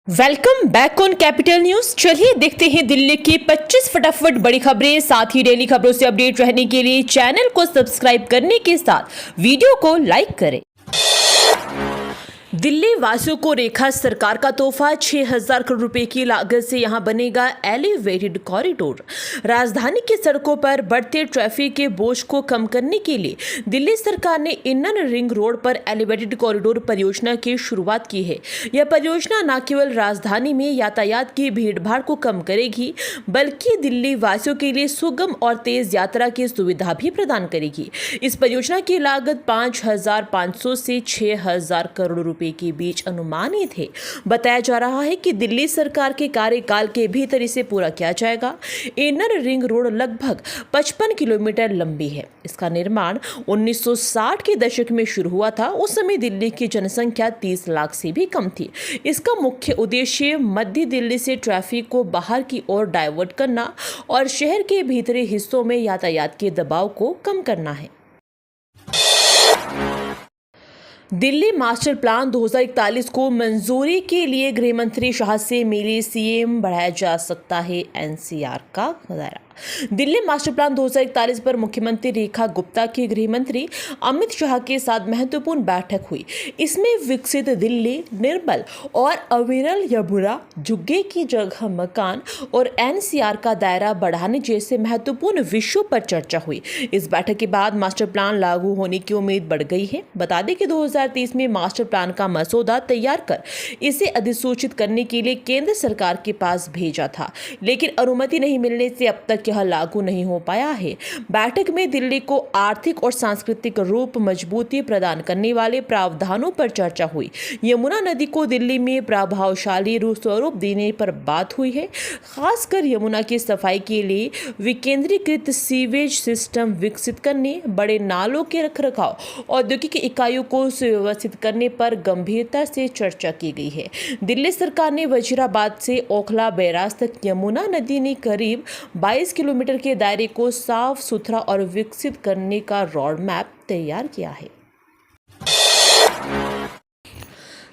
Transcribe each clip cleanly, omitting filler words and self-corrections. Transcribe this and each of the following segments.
Welcome back on capital news. चलिए देखते हैं दिल्ली की 25 फटाफट बड़ी खबरें। साथ ही डेली खबरों से अपडेट रहने के लिए चैनल को सब्सक्राइब करने के साथ वीडियो को लाइक करें। दिल्ली वासियों को रेखा सरकार का तोहफा। 6,000 करोड़ रुपए की लागत से यहां बनेगा एलिवेटेड कॉरिडोर। राजधानी की सड़कों पर बढ़ते ट्रैफिक के बोझ को कम करने के लिए दिल्ली सरकार ने इनर रिंग रोड पर एलिवेटेड कॉरिडोर परियोजना की शुरुआत की है। यह परियोजना न केवल राजधानी में यातायात की भीड़भाड़ को कम करेगी, बल्कि दिल्ली वासियों के लिए सुगम और तेज यात्रा की सुविधा भी प्रदान करेगी। इस परियोजना की लागत 5,500 से 6,000 करोड़ रुपए के बीच अनुमानित है। बताया जा रहा है कि दिल्ली सरकार के कार्यकाल के भीतर इसे पूरा किया जाएगा। इनर रिंग रोड लगभग 55 किलोमीटर लंबी है। इसका निर्माण 1960 के दशक में शुरू हुआ था। उस समय दिल्ली की जनसंख्या 30 लाख से भी कम थी। इसका मुख्य उद्देश्य मध्य दिल्ली से ट्रैफिक को बाहर की ओर डाइवर्ट करना और शहर के भीतरी हिस्सों में यातायात के दबाव को कम करना है। दिल्ली मास्टर प्लान 2041 को मंजूरी के लिए गृह मंत्री शाह से मिली सीएम। बढ़ाया जा सकता है एनसीआर का दायरा। दिल्ली मास्टर प्लान 2041 पर मुख्यमंत्री रेखा गुप्ता की गृह मंत्री अमित शाह के साथ महत्वपूर्ण बैठक हुई। इसमें विकसित दिल्ली, निर्मल और अविरल यमुना, झुग्गी की जगह मकान और एनसीआर का दायरा बढ़ाने जैसे महत्वपूर्ण विषयों पर चर्चा हुई। इस बैठक के बाद मास्टर प्लान लागू होने की उम्मीद बढ़ गई है। बता दें कि 2030 में मास्टर प्लान का मसौदा तैयार कर इसे अधिसूचित करने के लिए केंद्र सरकार के पास भेजा था, लेकिन अनुमति नहीं मिलने से अब तक यह लागू नहीं हो पाया है। बैठक में दिल्ली को आर्थिक और सांस्कृतिक रूप मजबूती प्रदान करने वाले प्रावधानों पर चर्चा हुई। यमुना नदी को दिल्ली में प्रभावशाली स्वरूप देने पर बात हुई है। खासकर यमुना की सफाई के लिए विकेंद्रीकृत सीवेज सिस्टम विकसित करने, बड़े नालों के रखरखाव, औद्योगिक इकाइयों को सुव्यवस्थित करने पर गंभीरता से चर्चा की गई है। दिल्ली सरकार ने वजीराबाद से ओखला बैराज तक यमुना नदी ने करीब 22 किलोमीटर के दायरे को साफ सुथरा और विकसित करने का रोड मैप तैयार किया है।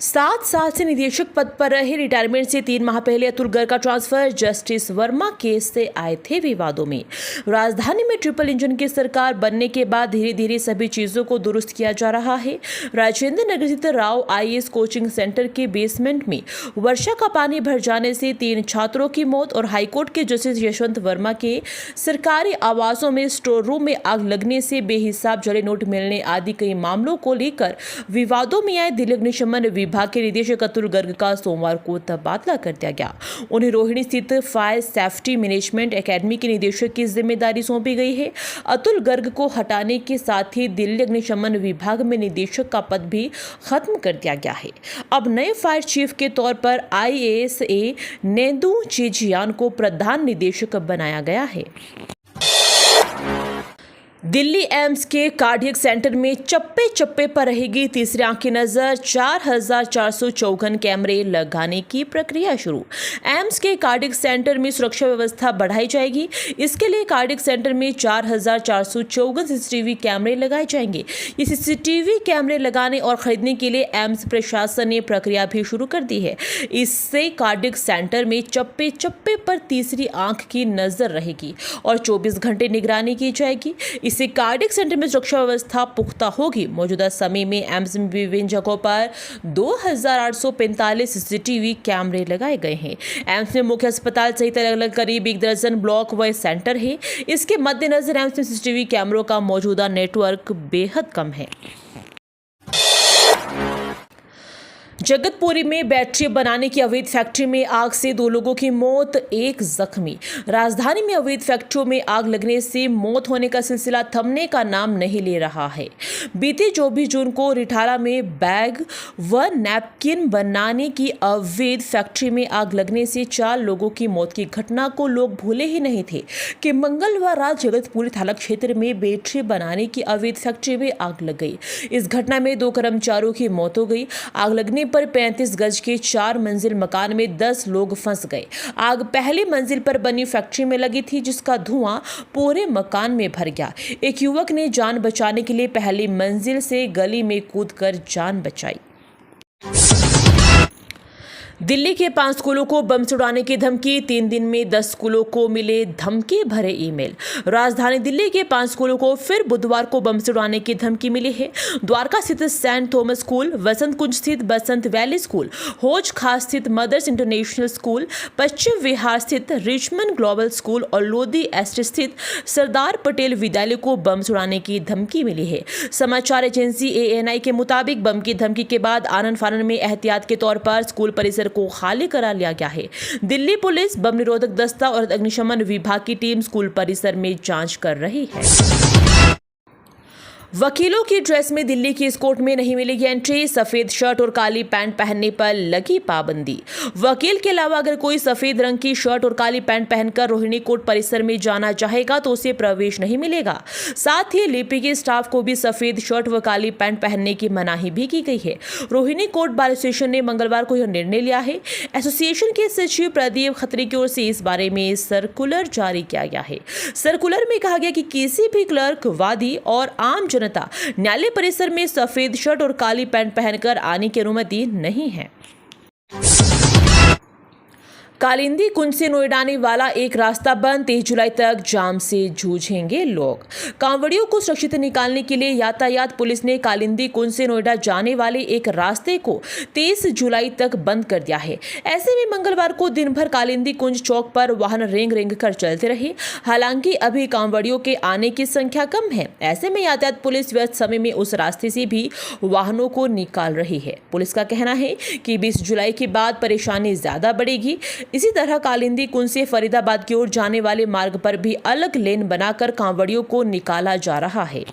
7 साल से निदेशक पद पर रहे रिटायरमेंट से 3 माह पहले अतुल गर्ग का ट्रांसफर। जस्टिस वर्मा केस से आए थे विवादों में। राजधानी में ट्रिपल इंजन की सरकार बनने के बाद धीरे धीरे सभी चीजों को दुरुस्त किया जा रहा है। राजेंद्र नगर स्थित राव आईएएस कोचिंग सेंटर के बेसमेंट में वर्षा का पानी भर जाने से 3 छात्रों की मौत और हाईकोर्ट के जस्टिस यशवंत वर्मा के सरकारी आवासों में स्टोर रूम में आग लगने से बेहिसाब जले नोट मिलने आदि कई मामलों को लेकर विवादों में आए दिल्ली अग्निशमन विभाग के निदेशक अतुल गर्ग का सोमवार को तबादला कर दिया गया। उन्हें रोहिणी स्थित फायर सेफ्टी मैनेजमेंट एकेडमी के निदेशक की जिम्मेदारी सौंपी गई है। अतुल गर्ग को हटाने के साथ ही दिल्ली अग्निशमन विभाग में निदेशक का पद भी खत्म कर दिया गया है। अब नए फायर चीफ के तौर पर आईएएस नेदू चिजियान को प्रधान निदेशक बनाया गया है। दिल्ली एम्स के कार्डियक सेंटर में चप्पे चप्पे पर रहेगी तीसरी आंख की नजर। 4,454 कैमरे लगाने की प्रक्रिया शुरू। एम्स के कार्डियक सेंटर में सुरक्षा व्यवस्था बढ़ाई जाएगी। इसके लिए कार्डियक सेंटर में 4,454 सीसीटीवी कैमरे लगाए जाएंगे। ये सीसीटीवी कैमरे लगाने और खरीदने के लिए एम्स प्रशासन ने प्रक्रिया भी शुरू कर दी है। इससे कार्डियक सेंटर में चप्पे चप्पे पर तीसरी आंख की नजर रहेगी और 24 घंटे निगरानी की जाएगी। इससे कार्डियक सेंटर में सुरक्षा व्यवस्था पुख्ता होगी। मौजूदा समय में एम्स में विभिन्न जगहों पर 2,845 सीसीटीवी कैमरे लगाए गए हैं। एम्स में मुख्य अस्पताल सहित अलग अलग करीब 1 दर्जन ब्लॉक व सेंटर है। इसके मद्देनजर एम्स में सीसीटीवी कैमरों का मौजूदा नेटवर्क बेहद कम है। जगतपुरी में बैटरी बनाने की अवैध फैक्ट्री में आग से 2 लोगों की मौत, 1 जख्मी। राजधानी में अवैध फैक्ट्रियों में आग लगने से मौत होने का सिलसिला थमने का नाम नहीं ले रहा है। बीते 24 जून को रिठाला में बैग व नैपकिन बनाने की अवैध फैक्ट्री में आग लगने से 4 लोगों की मौत की घटना को लोग भूले ही नहीं थे कि मंगलवार रात जगतपुरी थाना क्षेत्र में बैटरी बनाने की अवैध फैक्ट्री में आग लग गई। इस घटना में 2 कर्मचारियों की मौत हो गई। आग लगने पर 35 गज के 4 मंजिल मकान में 10 लोग फंस गए। आग पहली मंजिल पर बनी फैक्ट्री में लगी थी, जिसका धुआं पूरे मकान में भर गया। एक युवक ने जान बचाने के लिए पहली मंजिल से गली में कूदकर जान बचाई। दिल्ली के 5 स्कूलों को बम से उड़ाने की धमकी, 3 दिन में 10 स्कूलों को मिले धमकी भरे ईमेल। राजधानी दिल्ली के 5 स्कूलों को फिर बुधवार को बम से उड़ाने की धमकी मिली है। द्वारका स्थित सेंट थॉमस स्कूल, वसंत कुंज स्थित बसंत वैली स्कूल, हौज खास स्थित mother's international school, Paschim Vihar स्थित रिचमंड ग्लोबल स्कूल और लोधी एस्टेट स्थित सरदार पटेल विद्यालय को बम से उड़ाने की धमकी मिली है। समाचार एजेंसी ANI के मुताबिक बम की धमकी के बाद आनन फानन में एहतियात के तौर पर स्कूल परिसर को खाली करा लिया गया है। दिल्ली पुलिस, बम निरोधक दस्ता और अग्निशमन विभाग की टीम स्कूल परिसर में जांच कर रही है। वकीलों की ड्रेस में दिल्ली की इस कोर्ट में नहीं मिलेगी एंट्री, सफेद शर्ट और काली पैंट पहनने पर लगी पाबंदी। वकील के अलावा अगर कोई सफेद रंग की शर्ट और काली पैंट पहनकर रोहिणी कोर्ट परिसर में जाना चाहेगा तो उसे प्रवेश नहीं मिलेगा। साथ ही लिपि के स्टाफ को भी सफेद शर्ट व काली पैंट पहनने की मनाही भी की गई है। रोहिणी कोर्ट बार एसोसिएशन ने मंगलवार को यह निर्णय लिया है। एसोसिएशन के सचिव प्रदीप खत्री की ओर से इस बारे में सर्कुलर जारी किया गया है। सर्कुलर में कहा गया कि किसी भी क्लर्क, वादी और आम जनता न्यायालय परिसर में सफेद शर्ट और काली पैंट पहनकर आने की अनुमति नहीं है। कालिंदी कुंज से नोएडा आने वाला एक रास्ता बंद, 23 जुलाई तक जाम से जूझेंगे लोग। कांवड़ियों को सुरक्षित निकालने के लिए यातायात पुलिस ने कालिंदी कुंज से नोएडा जाने वाले एक रास्ते को 23 जुलाई तक बंद कर दिया है। ऐसे में मंगलवार को दिन भर कालिंदी कुंज चौक पर वाहन रेंग रेंग कर चलते रहे। हालांकि अभी कांवड़ियों के आने की संख्या कम है। ऐसे में यातायात पुलिस व्यस्त समय में उस रास्ते से भी वाहनों को निकाल रही है। पुलिस का कहना है कि 20 जुलाई के बाद परेशानी ज्यादा बढ़ेगी। इसी तरह कालिंदी कुंज से फरीदाबाद की ओर जाने वाले मार्ग पर भी अलग लेन बनाकर कांवड़ियों को निकाला जा रहा है।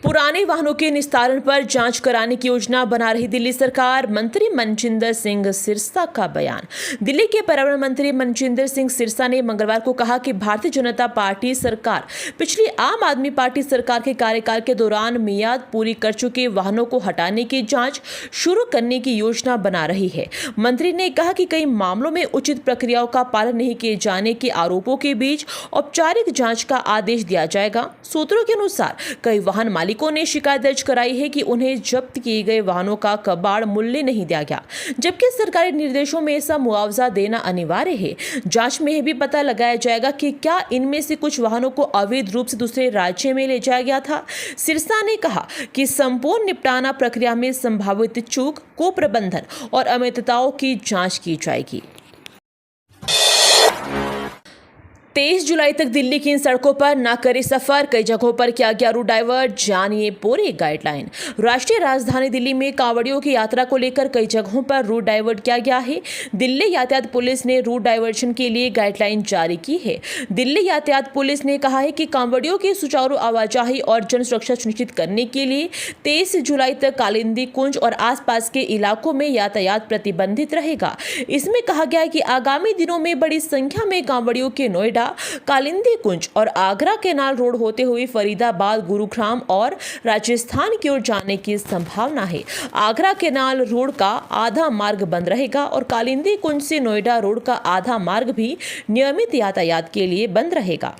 पुराने वाहनों के निस्तारण पर जांच कराने की योजना बना रही दिल्ली सरकार, मंत्री मनजिंदर सिंह सिरसा का बयान। दिल्ली के पर्यावरण मंत्री मनजिंदर सिंह सिरसा ने मंगलवार को कहा कि भारतीय जनता पार्टी सरकार पिछली आम आदमी पार्टी सरकार के कार्यकाल के दौरान मियाद पूरी कर चुके वाहनों को हटाने की जांच शुरू करने की योजना बना रही है। मंत्री ने कहा कि कई मामलों में उचित प्रक्रियाओं का पालन नहीं किए जाने के आरोपों के बीच औपचारिक जांच का आदेश दिया जाएगा। सूत्रों के अनुसार कई वाहन मालिकों ने शिकायत दर्ज कराई है कि उन्हें जब्त किए गए वाहनों का कबाड़ मूल्य नहीं दिया गया, जबकि सरकारी निर्देशों में ऐसा मुआवजा देना अनिवार्य है। जांच में यह भी पता लगाया जाएगा कि क्या इनमें से कुछ वाहनों को अवैध रूप से दूसरे राज्य में ले जाया गया था। सिरसा ने कहा कि संपूर्ण निपटाना प्रक्रिया में संभावित चूक, कुप्रबंधन और अमितताओं की जांच की जाएगी। 23 जुलाई तक दिल्ली की इन सड़कों पर न करें सफर, कई जगहों पर किया गया रूट डाइवर्ट, जानिए पूरी गाइडलाइन। राष्ट्रीय राजधानी दिल्ली में कांवड़ियों की यात्रा को लेकर कई जगहों पर रूट डाइवर्ट किया गया है। दिल्ली यातायात पुलिस ने रूट डाइवर्शन के लिए गाइडलाइन जारी की है। दिल्ली यातायात पुलिस ने कहा है कि कांवड़ियों की सुचारू आवाजाही और जन सुरक्षा सुनिश्चित करने के लिए 23 जुलाई तक कालिंदी कुंज और आसपास के इलाकों में यातायात प्रतिबंधित रहेगा। इसमें कहा गया है कि आगामी दिनों में बड़ी संख्या में कांवड़ियों के नोएडा, कालिंदी कुंज और आगरा केनाल रोड होते हुए फरीदाबाद, गुरुग्राम और राजस्थान की ओर जाने की संभावना है। आगरा केनाल रोड का आधा मार्ग बंद रहेगा और कालिंदी कुंज से नोएडा रोड का आधा मार्ग भी नियमित यातायात के लिए बंद रहेगा।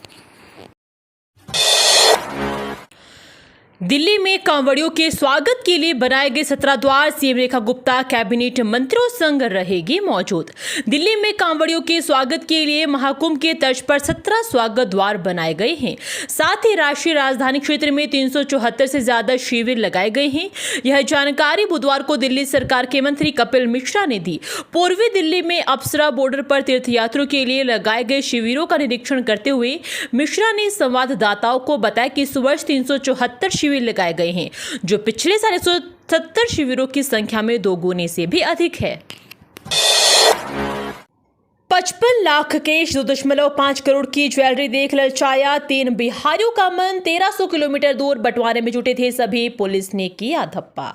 दिल्ली में कांवड़ियों के स्वागत के लिए बनाए गए 17 द्वार, सीएम रेखा गुप्ता कैबिनेट मंत्रियों संग रहेगी मौजूद। दिल्ली में कांवड़ियों के स्वागत के लिए महाकुंभ के तर्ज पर 17 स्वागत द्वार बनाए गए हैं। साथ ही राष्ट्रीय राजधानी क्षेत्र में 374 से ज्यादा शिविर लगाए गए हैं। यह जानकारी बुधवार को दिल्ली सरकार के मंत्री कपिल मिश्रा ने दी। पूर्वी दिल्ली में अप्सरा बॉर्डर पर तीर्थयात्रियों के लिए लगाए गए शिविरों का निरीक्षण करते हुए मिश्रा ने संवाददाताओं को बताया कि इस वर्ष 374 शिविर लगाए गए हैं, जो पिछले साल 170 शिविरों की संख्या में 2 गुने से भी अधिक है। 55 लाख कैश, 2.5 करोड़ की ज्वेलरी देख ललचाया 3 बिहारियों का मन, 1300 किलोमीटर दूर बंटवारे में जुटे थे सभी, पुलिस ने किया धप्पा।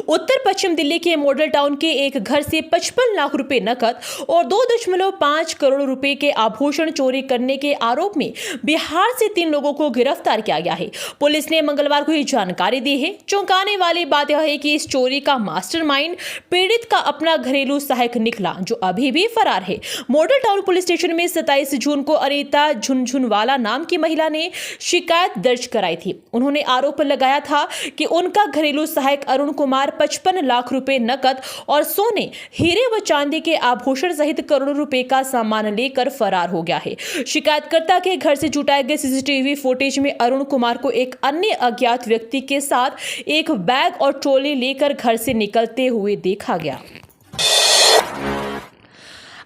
उत्तर पश्चिम दिल्ली के मॉडल टाउन के एक घर से 55 लाख रुपए नकद और 2.5 करोड़ रुपए के आभूषण चोरी करने के आरोप में बिहार से 3 लोगों को गिरफ्तार किया गया है। पुलिस ने मंगलवार को यह जानकारी दी है। चौंकाने वाली बात यह है कि इस चोरी का मास्टरमाइंड पीड़ित का अपना घरेलू सहायक निकला, जो अभी भी फरार है। Model model town police station में 27 जून को अनीता झुनझुनवाला नाम की महिला ने शिकायत दर्ज कराई थी। उन्होंने आरोप लगाया था कि उनका घरेलू सहायक अरुण कुमार 55 लाख रुपए नकद और सोने, हीरे व चांदी के आभूषण सहित करोड़ों रुपए का सामान लेकर फरार हो गया है। शिकायतकर्ता के घर से जुटाए गए सीसीटीवी फुटेज में अरुण कुमार को एक अन्य अज्ञात व्यक्ति के साथ एक बैग और ट्रॉली लेकर घर से निकलते हुए देखा गया।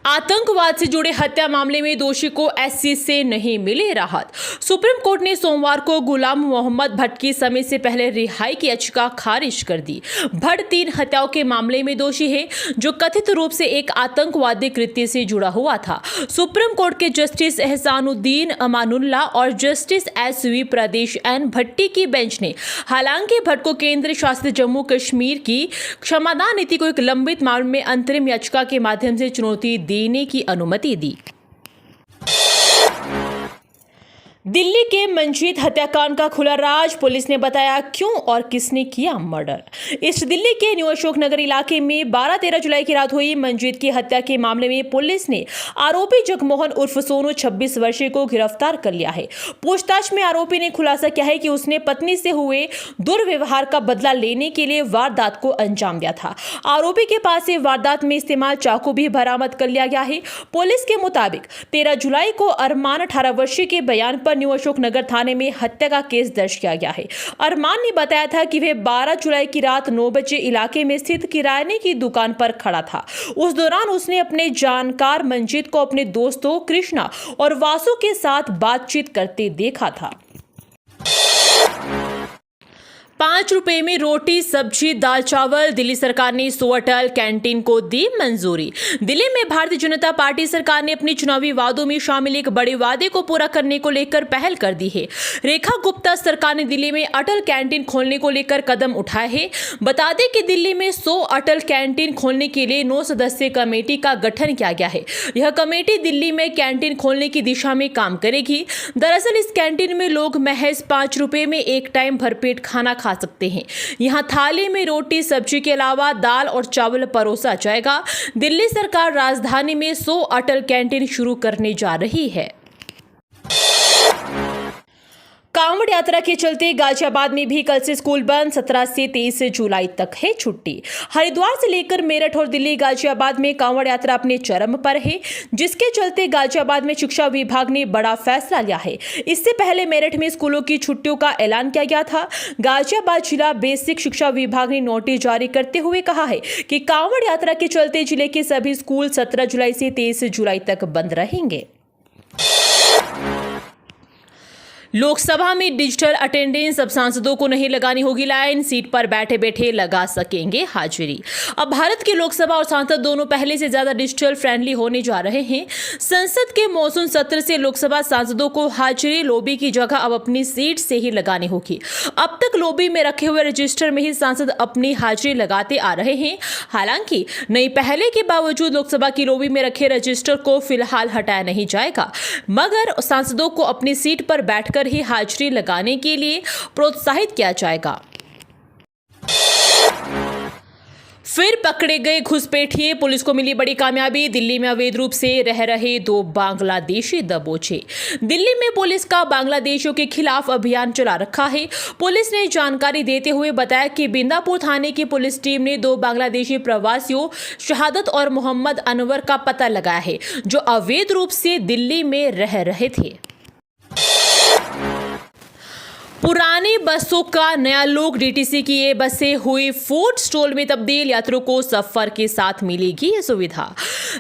आतंकवाद से जुड़े हत्या मामले में दोषी को एससी से नहीं मिली राहत। सुप्रीम कोर्ट ने सोमवार को गुलाम मोहम्मद भट्ट की समय से पहले रिहाई की याचिका खारिज कर दी। भट्ट 3 हत्याओं के मामले में दोषी है, जो कथित रूप से एक आतंकवादी कृत्य से जुड़ा हुआ था। सुप्रीम कोर्ट के जस्टिस एहसानुद्दीन अमानुल्लाह और जस्टिस एसवी प्रदेश एन भट्टी की बेंच ने हालांकि भट्ट को केंद्र शासित जम्मू कश्मीर की क्षमादान नीति को एक लंबित मामले में अंतरिम याचिका के माध्यम से चुनौती देने की अनुमति दी। दिल्ली के मंजीत हत्याकांड का खुला राज, पुलिस ने बताया क्यों और किसने किया मर्डर। ईस्ट दिल्ली के न्यू अशोक नगर इलाके में 12-13 जुलाई की रात हुई मंजीत की हत्या के मामले में पुलिस ने आरोपी जगमोहन उर्फ सोनू 26 वर्षीय को गिरफ्तार कर लिया है। पूछताछ में आरोपी ने खुलासा किया है कि उसने पत्नी से हुए दुर्व्यवहार का बदला लेने के लिए वारदात को अंजाम दिया था। आरोपी के पास से वारदात में इस्तेमाल चाकू भी बरामद कर लिया गया है। पुलिस के मुताबिक 13 जुलाई को अरमान 18 वर्षीय के बयान पर न्यू अशोक नगर थाने में हत्या का केस दर्ज किया गया है। अरमान ने बताया था कि वह 12 जुलाई की रात 9 बजे इलाके में स्थित किराने की दुकान पर खड़ा था। उस दौरान उसने अपने जानकार मंजीत को अपने दोस्तों कृष्णा और वासु के साथ बातचीत करते देखा था। 5 रुपए में रोटी, सब्जी, दाल, चावल। दिल्ली सरकार ने 100 अटल कैंटीन को दी मंजूरी। दिल्ली में भारतीय जनता पार्टी सरकार ने अपने चुनावी वादों में शामिल एक बड़े वादे को पूरा करने को लेकर पहल कर दी है। रेखा गुप्ता सरकार ने दिल्ली में अटल कैंटीन खोलने को लेकर कदम उठाए हैं। बता दें कि दिल्ली में 100 अटल कैंटीन खोलने के लिए 9 सदस्यीय कमेटी का गठन किया गया है। यह कमेटी दिल्ली में कैंटीन खोलने की दिशा में काम करेगी। दरअसल इस कैंटीन में लोग महज 5 रुपए में एक टाइम भरपेट खाना खा सकते हैं। यहां थाली में रोटी, सब्जी के अलावा दाल और चावल परोसा जाएगा। दिल्ली सरकार राजधानी में 100 अटल कैंटीन शुरू करने जा रही है। कांवड़ यात्रा के चलते गाजियाबाद में भी कल से स्कूल बंद। 17 से 23 जुलाई तक है छुट्टी। हरिद्वार से लेकर मेरठ और दिल्ली गाजियाबाद में कांवड़ यात्रा अपने चरम पर है, जिसके चलते गाजियाबाद में शिक्षा विभाग ने बड़ा फैसला लिया है। इससे पहले मेरठ में स्कूलों की छुट्टियों का ऐलान किया गया था। गाजियाबाद जिला बेसिक शिक्षा विभाग ने नोटिस जारी करते हुए कहा है कि कांवड़ यात्रा के चलते जिले के सभी स्कूल 17 जुलाई से 23 जुलाई तक बंद रहेंगे। लोकसभा में डिजिटल अटेंडेंस, अब सांसदों को नहीं लगानी होगी लाइन, सीट पर बैठे बैठे लगा सकेंगे हाजिरी। अब भारत की लोकसभा और सांसद दोनों पहले से ज्यादा डिजिटल फ्रेंडली होने जा रहे हैं। संसद के मॉनसून सत्र से लोकसभा सांसदों को हाजिरी लॉबी की जगह अब अपनी सीट से ही लगानी होगी। अब तक लॉबी में रखे हुए रजिस्टर में ही सांसद अपनी हाजिरी लगाते आ रहे हैं। हालांकि नई पहले के बावजूद लोकसभा की लॉबी में रखे रजिस्टर को फिलहाल हटाया नहीं जाएगा, मगर सांसदों को अपनी सीट पर बैठकर ही हाजिरी लगाने के लिए प्रोत्साहित किया जाएगा। फिर पकड़े गए घुसपैठिए, पुलिस को मिली बड़ी कामयाबी। दिल्ली में अवैध रूप से रह रहे 2 बांग्लादेशी दबोचे। दिल्ली में पुलिस का बांग्लादेशियों के खिलाफ अभियान चला रखा है। पुलिस ने जानकारी देते हुए बताया कि बिंदापुर थाने की पुलिस टीम ने 2 बांग्लादेशी प्रवासियों शहादत और मोहम्मद अनवर का पता लगाया है, जो अवैध रूप से दिल्ली में रह रहे थे। पुरानी बसों का नया लुक, डीटीसी की ये बसें हुई फूड स्टॉल में तब्दील। यात्रियों को सफर के साथ मिलेगी ये सुविधा।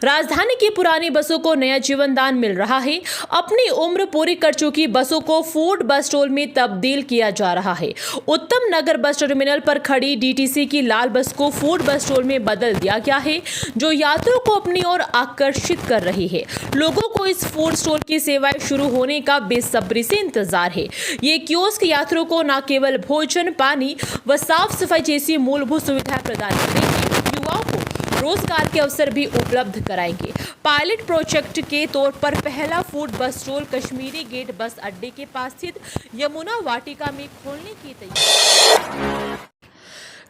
राजधानी की पुरानी बसों को नया जीवन दान मिल रहा है। अपनी उम्र पूरी कर चुकी बसों को फूड बस स्टॉल में तब्दील किया जा रहा है। उत्तम नगर बस टर्मिनल पर खड़ी डीटीसी की लाल बस को फूड बस स्टॉल में बदल दिया गया है, जो यात्रियों को अपनी ओर आकर्षित कर रही है। लोगों को इस फूड स्टॉल की सेवाएं शुरू होने का बेसब्री से इंतजार है। ये कियोस्क यात्रियों को न केवल भोजन, पानी व साफ सफाई जैसी मूलभूत सुविधाएं प्रदान करेंगे, युवाओं को रोजगार के अवसर भी उपलब्ध कराएंगे। पायलट प्रोजेक्ट के तौर पर पहला फूड बस स्टॉल कश्मीरी गेट बस अड्डे के पास स्थित यमुना वाटिका में खोलने की तैयारी।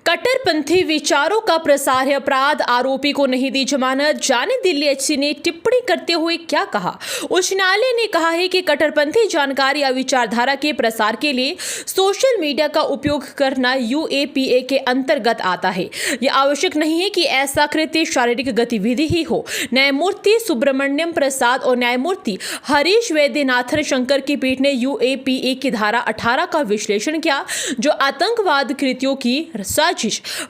कट्टरपंथी विचारों का प्रसार है अपराध, आरोपी को नहीं दी जमानत। जाने दिल्ली एचसी ने टिप्पणी करते हुए क्या कहा। उच्च न्यायालय ने कहा है कि कट्टरपंथी जानकारी या विचारधारा के प्रसार के लिए सोशल मीडिया का उपयोग करना यूएपीए के अंतर्गत आता है। यह आवश्यक नहीं है कि ऐसा कृत्य शारीरिक गतिविधि ही हो। न्यायमूर्ति सुब्रमण्यम प्रसाद और न्यायमूर्ति हरीश वैद्यनाथन शंकर की पीठ ने यूएपीए की धारा 18 का विश्लेषण किया, जो आतंकवाद कृत्यों की साजिश,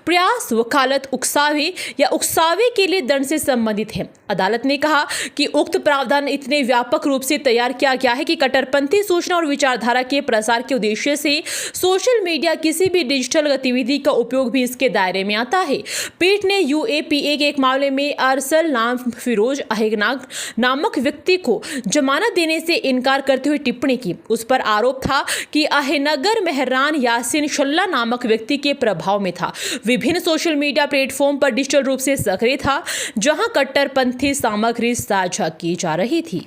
प्रयास, वकालत, उकसावे या उकसावे के लिए दंड से संबंधित है। अदालत ने कहा कि उक्त प्रावधान इतने व्यापक रूप से तैयार किया गया है कि कट्टरपंथी सूचना और विचारधारा के प्रसार के उद्देश्य से सोशल मीडिया किसी भी डिजिटल गतिविधि का उपयोग भी इसके दायरे में आता है। पीठ ने यूएपीए के एक मामले में अरसल नाम फिरोज अहेगनाग नामक व्यक्ति को जमानत देने से इनकार करते हुए टिप्पणी की। उस पर आरोप था कि अहेनगर मेहरान यासिन शल्ला नामक व्यक्ति के प्रभाव में था, विभिन्न सोशल मीडिया प्लेटफॉर्म पर डिजिटल रूप से सक्रिय था, जहां कट्टरपंथी सामग्री साझा की जा रही थी।